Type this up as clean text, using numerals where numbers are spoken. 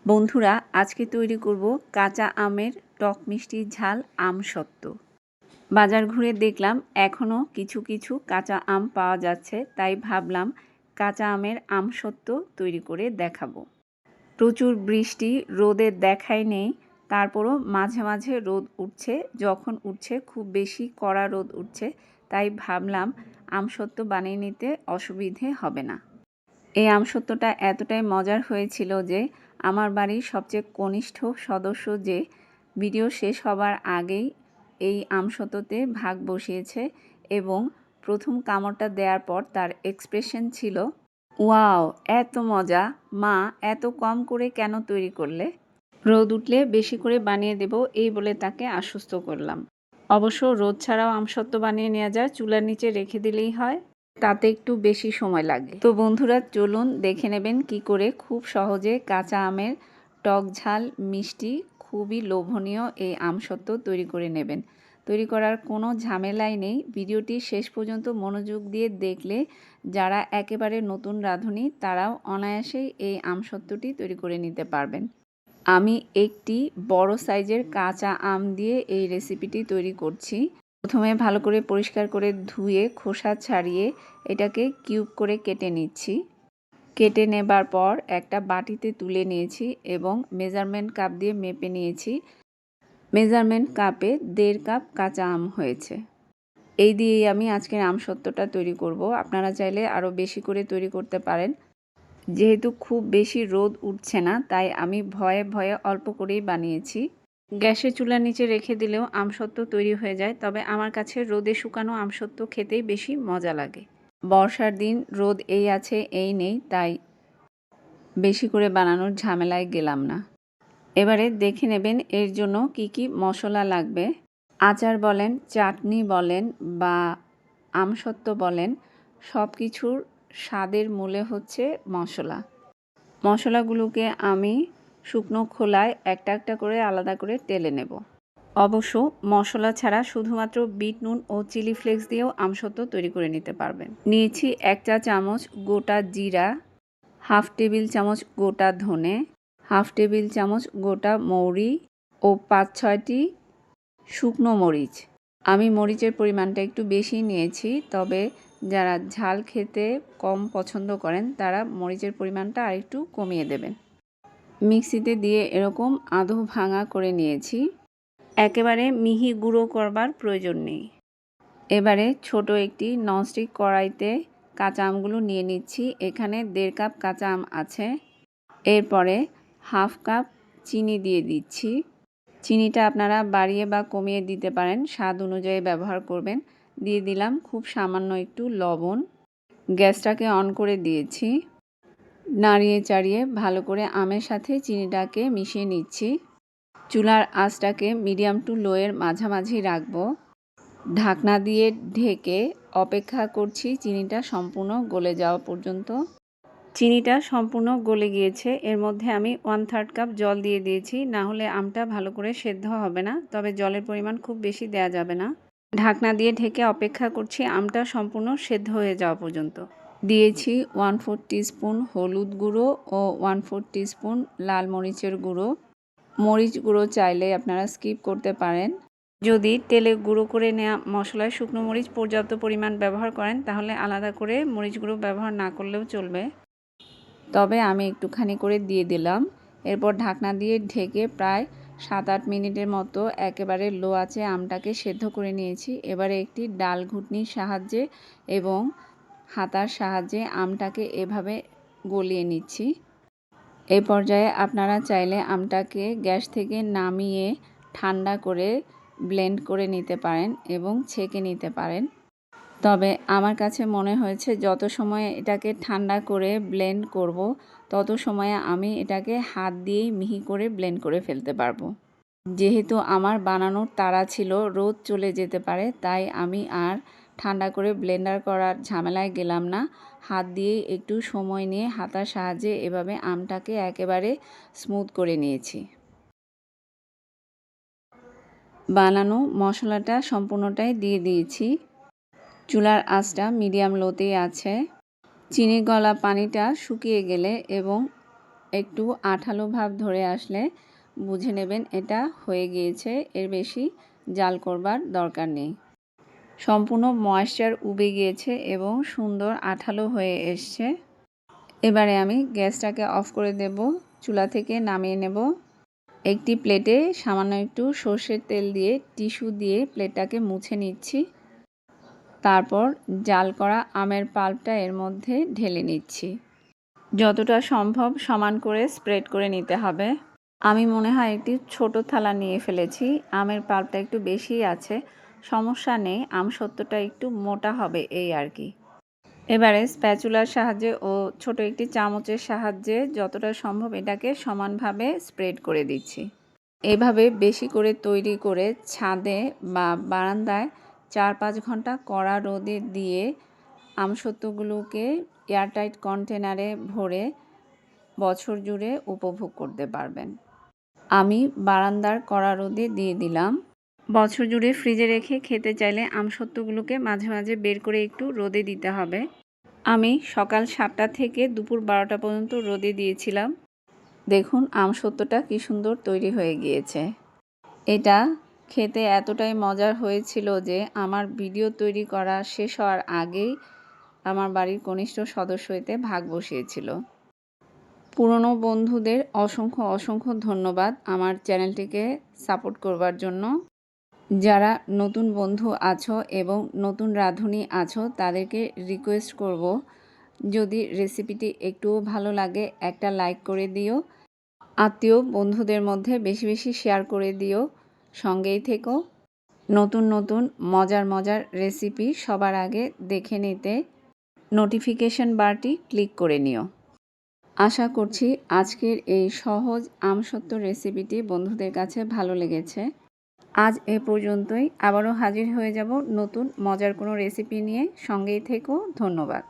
বন্ধুরা, আজকে তৈরি করব কাঁচা আমের টক মিষ্টি ঝাল আমসত্ত্ব। বাজার ঘুরে দেখলাম এখনও কিছু কিছু কাঁচা আম পাওয়া যাচ্ছে, তাই ভাবলাম কাঁচা আমের আমসত্ত্ব তৈরি করে দেখাবো। প্রচুর বৃষ্টি, রোদের দেখাই নেই, তারপরও মাঝে মাঝে রোদ উঠছে। যখন উঠছে খুব বেশি কড়া রোদ উঠছে, তাই ভাবলাম আমসত্ত্ব বানিয়ে নিতে অসুবিধে হবে না। এই আমসত্ত্বটা এতটাই মজার হয়েছিল যে আমার বাড়ির সবচেয়ে কনিষ্ঠ সদস্য যে ভিডিও শেষ হবার আগেই এই আমসত্ত্বতে ভাগ বসিয়েছে এবং প্রথম কামড়টা দেওয়ার পর তার এক্সপ্রেশন ছিল, ওয়াও, এত মজা, মা এত কম করে কেন তৈরি করলে? রোদ উঠলে বেশি করে বানিয়ে দেব, এই বলে তাকে আশ্বস্ত করলাম। অবশ্য রোদ ছাড়াও আমসত্ত্ব বানিয়ে নেওয়া যায়, চুলার নিচে রেখে দিলেই হয়, তাতে একটু বেশি সময় লাগে। তো বন্ধুরা, চলুন দেখে নেবেন কি করে খুব সহজে কাঁচা আমের টক ঝাল মিষ্টি খুবই লোভনীয় এই আমসত্ত্ব তৈরি করে নেবেন। তৈরি করার কোনো ঝামেলাই নেই। ভিডিওটি শেষ পর্যন্ত মনোযোগ দিয়ে দেখলে যারা একেবারে নতুন রাঁধুনি তারাও অনায়াসেই এই আমসত্ত্বটি তৈরি করে নিতে পারবেন। আমি একটি বড় সাইজের কাঁচা আম দিয়ে এই রেসিপিটি তৈরি করছি। প্রথমে ভালো করে পরিষ্কার করে ধুয়ে খোসা ছাড়িয়ে এটাকে কিউব করে কেটে নিচ্ছি। কেটে নেবার পর একটা বাটিতে তুলে নিয়েছি এবং মেজারমেন্ট কাপ দিয়ে মেপে নিয়েছি। মেজারমেন্ট কাপে 1.5 কাপ কাঁচা আম হয়েছে। এই দিয়েই আমি আজকের আমসত্ত্বটা তৈরি করব। আপনারা চাইলে আরও বেশি করে তৈরি করতে পারেন। যেহেতু খুব বেশি রোদ উঠছে না, তাই আমি ভয়ে ভয়ে অল্প করেই বানিয়েছি। গ্যাসের চুলার নিচে রেখে দিলেও আমসত্ত্ব তৈরি হয়ে যায়, তবে আমার কাছে রোদে শুকানো আমসত্ত্ব খেতেই বেশি মজা লাগে। বর্ষার দিন রোদ এই আছে এই নেই, তাই বেশি করে বানানোর ঝামেলায় গেলাম না। এবারে দেখে নেবেন এর জন্য কি কি মশলা লাগবে। আচার বলেন, চাটনি বলেন বা আমসত্ত্ব বলেন, সব কিছুর স্বাদের মূলে হচ্ছে মশলা। মশলাগুলোকে আমি শুকনো খোলায় একটা একটা করে আলাদা করে টেলে নেব। অবশ্য মশলা ছাড়া শুধুমাত্র বিট নুন ও চিলি ফ্লেক্স দিয়েও আমসত্ত্ব তৈরি করে নিতে পারবেন। নিয়েছি 1 চা চামচ গোটা জিরা, 1/2 টেবিল চামচ গোটা ধনে, 1/2 টেবিল চামচ গোটা মৌরি ও 5-6টি শুকনো মরিচ। আমি মরিচের পরিমাণটা একটু বেশি নিয়েছি, তবে যারা ঝাল খেতে কম পছন্দ করেন তারা মরিচের পরিমাণটা আরেকটু কমিয়ে দেবেন। মিক্সিতে দিয়ে এরকম আধো ভাঙা করে নিয়েছি। একেবারে মিহি গুঁড়ো করবার প্রয়োজন নেই। এবারে ছোট একটি ননস্টিক কড়াইতে কাঁচা আমগুলো নিয়ে নিচ্ছি। এখানে 1.5 কাপ কাঁচা আম আছে। এরপরে 1/2 কাপ চিনি দিয়ে দিচ্ছি। চিনিটা আপনারা বাড়িয়ে বা কমিয়ে দিতে পারেন, স্বাদ অনুযায়ী ব্যবহার করবেন। দিয়ে দিলাম খুব সামান্য একটু লবণ। গ্যাসটাকে অন করে দিয়েছি। নাড়িয়ে চাড়িয়ে ভালো করে আমের সাথে চিনিটাকে মিশিয়ে নিচ্ছি। চুলার আঁচটাকে মিডিয়াম টু লোয়ের মাঝামাঝি রাখবো। ঢাকনা দিয়ে ঢেকে অপেক্ষা করছি চিনিটা সম্পূর্ণ গলে যাওয়া পর্যন্ত। চিনিটা সম্পূর্ণ গলে গিয়েছে। এর মধ্যে আমি 1/3 কাপ জল দিয়ে দিয়েছি, না হলে আমটা ভালো করে সেদ্ধ হবে না। তবে জলের পরিমাণ খুব বেশি দেওয়া যাবে না। ঢাকনা দিয়ে ঢেকে অপেক্ষা করছি আমটা সম্পূর্ণ সেদ্ধ হয়ে যাওয়া পর্যন্ত। দিয়েছি 1/4 টিস্পুন হলুদ গুঁড়ো ও 1/4 টিস্পুন লাল মরিচের গুঁড়ো। মরিচ গুঁড়ো চাইলে আপনারা স্কিপ করতে পারেন। যদি তেলে গুঁড়ো করে নেওয়া মশলায় শুকনো মরিচ পর্যাপ্ত পরিমাণ ব্যবহার করেন, তাহলে আলাদা করে মরিচ গুঁড়ো ব্যবহার না করলেও চলবে। তবে আমি একটুখানি করে দিয়ে দিলাম। এরপর ঢাকনা দিয়ে ঢেকে প্রায় 7-8 মিনিটের মতো একেবারে লো আঁচে আমটাকে সেদ্ধ করে নিয়েছি। এবারে একটি ডাল ঘুটনির সাহায্যে এবং হাতার সাহায্যে আমটাকে এভাবে গলিয়ে নিচ্ছি। এই পর্যায়ে আপনারা চাইলে আমটাকে গ্যাস থেকে নামিয়ে ঠান্ডা করে ব্লেন্ড করে নিতে পারেন এবং ছেঁকে নিতে পারেন। তবে আমার কাছে মনে হয়েছে যত সময় এটাকে ঠান্ডা করে ব্লেন্ড করব, তত সময়ে আমি এটাকে হাত দিয়েই মিহি করে ব্লেন্ড করে ফেলতে পারবো। যেহেতু আমার বানানোর তাড়া ছিল, রোদ চলে যেতে পারে, তাই আমি আর ঠান্ডা করে ব্লেন্ডার করার ঝামেলায় গেলাম না। হাত দিয়েই একটু সময় নিয়ে হাতার সাহায্যে এভাবে আমটাকে একেবারে স্মুথ করে নিয়েছি। বানানো মশলাটা সম্পূর্ণটাই দিয়ে দিয়েছি। চুলার আঁচটা মিডিয়াম লোতেই আছে। চিনি গলা পানিটা শুকিয়ে গেলে এবং একটু আঠালো ভাব ধরে আসলে বুঝে নেবেন এটা হয়ে গিয়েছে, এর বেশি জাল করবার দরকার নেই। সম্পূর্ণ ময়েশ্চার উবে গিয়েছে এবং সুন্দর আঠালো হয়ে এসছে। এবারে আমি গ্যাসটাকে অফ করে দেব, চুলা থেকে নামিয়ে নেব। একটি প্লেটে সামান্য একটু সর্ষের তেল দিয়ে টিস্যু দিয়ে প্লেটটাকে মুছে নিচ্ছি। তারপর জাল করা আমের পাল্পটা এর মধ্যে ঢেলে নিচ্ছি। যতটা সম্ভব সমান করে স্প্রেড করে নিতে হবে। আমি মনে হয় একটি ছোট থালা নিয়ে ফেলেছি, আমের পাল্পটা একটু বেশিই আছে, সমস্যা নেই, আমসত্ত্বটা একটু মোটা হবে এই আর কি। এবারে স্প্যাচুলার সাহায্যে ও ছোট একটি চামচের সাহায্যে যতটা সম্ভব এটাকে সমানভাবে স্প্রেড করে দিচ্ছি। এভাবে বেশি করে তৈরি করে ছাদে বা বারান্দায় 4-5 ঘন্টা কড়া রোদে দিয়ে আমসত্ত্বগুলোকে এয়ারটাইট কন্টেনারে ভরে বছর জুড়ে উপভোগ করতে পারবেন। আমি বারান্দার কড়া রোদে দিয়ে দিলাম। বছর জুড়ে ফ্রিজে রেখে খেতে চাইলে আমসত্ত্বগুলোকে মাঝে মাঝে বের করে একটু রোদে দিতে হবে। আমি সকাল 7টা থেকে দুপুর 12টা পর্যন্ত রোদে দিয়েছিলাম। দেখুন আমসত্ত্বটা কি সুন্দর তৈরি হয়ে গিয়েছে। এটা খেতে এতটাই মজার হয়েছিল যে আমার ভিডিও তৈরি করা শেষ হওয়ার আগেই আমার বাড়ির কনিষ্ঠ সদস্য এতে ভাগ বসিয়েছিল। পুরনো বন্ধুদের অসংখ্য অসংখ্য ধন্যবাদ আমার চ্যানেলটিকে সাপোর্ট করবার জন্য। যারা নতুন বন্ধু আছো এবং নতুন রাঁধুনি আছো তাদেরকে রিকোয়েস্ট করব, যদি রেসিপিটি একটুও ভালো লাগে একটা লাইক করে দিও, আত্মীয় বন্ধুদের মধ্যে বেশি বেশি শেয়ার করে দিও, সঙ্গেই থেকো। নতুন নতুন মজার মজার রেসিপি সবার আগে দেখে নিতে নোটিফিকেশন বারটি ক্লিক করে নিও। আশা করছি আজকের এই সহজ আমসত্ত্ব রেসিপিটি বন্ধুদের কাছে ভালো লেগেছে। আজ এ পর্যন্তই, আবারও হাজির হয়ে যাব নতুন মজার কোনো রেসিপি নিয়ে, সঙ্গেই থেকো। ধন্যবাদ।